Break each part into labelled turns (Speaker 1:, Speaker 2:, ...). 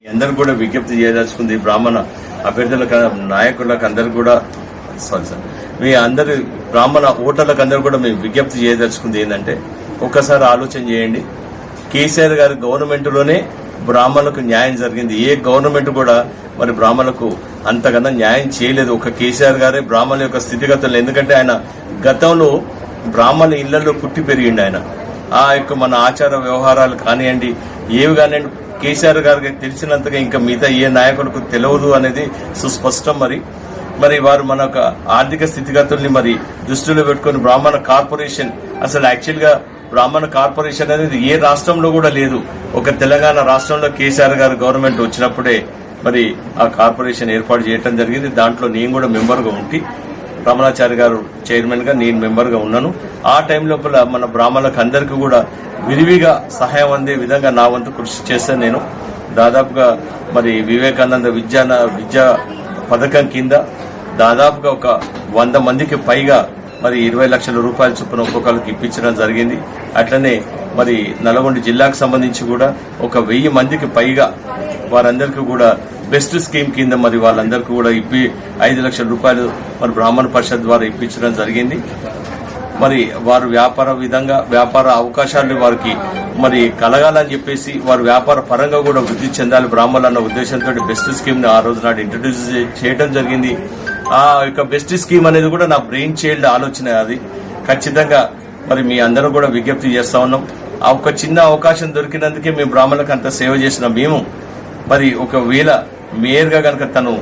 Speaker 1: అందరూ కూడా విజ్ఞప్తి చేయదలుచుకుంది బ్రాహ్మణ అభ్యర్థులకు నాయకులకు అందరూ కూడా మీ అందరి బ్రాహ్మణ ఓటర్లకు అందరూ కూడా మేము విజ్ఞప్తి చేయదలుచుకుంది ఏంటంటే ఒక్కసారి ఆలోచన చేయండి. కేసీఆర్ గారి గవర్నమెంట్ లోనే బ్రాహ్మణులకు న్యాయం జరిగింది. ఏ గవర్నమెంట్ కూడా మరి బ్రాహ్మణులకు అంతకన్నా న్యాయం చేయలేదు. ఒక కేసీఆర్ గారే బ్రాహ్మణుల యొక్క స్థితిగతులు, ఎందుకంటే ఆయన గతంలో బ్రాహ్మణ ఇళ్లలో పుట్టి పెరిగిండు. ఆయన ఆ యొక్క మన ఆచార వ్యవహారాలు కానివ్వండి, ఏవి కానివ్వండి, కేసీఆర్ గారికి తెలిసినంతగా ఇంకా మిగతా ఏ నాయకులకు తెలియదు అనేది సుస్పష్టం. మరి వారు మన ఆర్థిక స్థితిగతుల్ని మరి దృష్టిలో పెట్టుకుని బ్రాహ్మణ కార్పొరేషన్, అసలు యాక్చువల్ గా బ్రాహ్మణ కార్పొరేషన్ అనేది ఏ రాష్ట్రంలో కూడా లేదు. ఒక తెలంగాణ రాష్ట్రంలో కేసీఆర్ గారు గవర్నమెంట్ వచ్చినప్పుడే మరి ఆ కార్పొరేషన్ ఏర్పాటు చేయడం జరిగింది. దాంట్లో నేను కూడా మెంబర్ గా ఉండి, రమణాచారి గారు చైర్మన్ గా నేను మెంబర్ గా ఉన్నాను. ఆ టైం లోపల మన బ్రాహ్మణులకు అందరికీ కూడా విరివిగా సహాయం అందే విధంగా నా వంతు కృషి చేస్తాను. నేను దాదాపుగా మరి వివేకానంద విద్యా పథకం కింద దాదాపుగా ఒక 100 మందికి పైగా మరి 20 లక్షల రూపాయల చొప్పున ఒక్కొక్కరికి ఇప్పించడం జరిగింది. అట్లనే మరి నల్గొండ జిల్లాకు సంబంధించి కూడా ఒక 1000 మందికి పైగా వారందరికీ కూడా బెస్ట్ స్కీమ్ కింద మరి వాళ్ళందరికీ కూడా 5 లక్షల రూపాయలు మరి బ్రాహ్మణ పరిషత్ ద్వారా ఇప్పించడం జరిగింది. మరి వారు వ్యాపార అవకాశాలు వారికి మరి కలగాలని చెప్పేసి వారు వ్యాపార పరంగా కూడా వృద్ధి చెందాలి బ్రాహ్మణులు అన్న ఉద్దేశంతో బెస్ట్ స్కీమ్ ని ఆ రోజు నాడు ఇంట్రడ్యూస్ చేయడం జరిగింది. ఆ యొక్క బెస్ట్ స్కీమ్ అనేది కూడా నా బ్రెయిన్ చైల్డ్ ఆలోచన. అది ఖచ్చితంగా మరి మీ అందరూ కూడా విజ్ఞప్తి చేస్తా ఉన్నాం. ఆ ఒక చిన్న అవకాశం దొరికినందుకే మేము బ్రాహ్మణులకు అంత సేవ చేసిన మేము మరి ఒకవేళ మేయర్ గా కనుక తను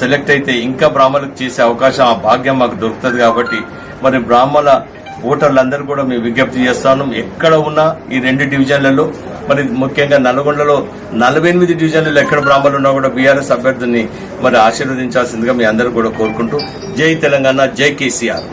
Speaker 1: సెలెక్ట్ అయితే ఇంకా బ్రాహ్మణులకు చేసే అవకాశం, ఆ భాగ్యం మాకు దొరుకుతుంది. కాబట్టి మరి బ్రాహ్మణ ఓటర్లందరూ కూడా మేము విజ్ఞప్తి చేస్తా ఉన్నాం. ఎక్కడ ఉన్నా ఈ 2 డివిజన్లలో మరి ముఖ్యంగా నల్గొండలో 48 డివిజన్లలో ఎక్కడ బ్రాహ్మణులు ఉన్నా కూడా బీఆర్ఎస్ అభ్యర్థుల్ని మరి ఆశీర్వదించాల్సిందిగా మీ అందరూ కూడా కోరుకుంటూ జై తెలంగాణ, జై కేసీఆర్.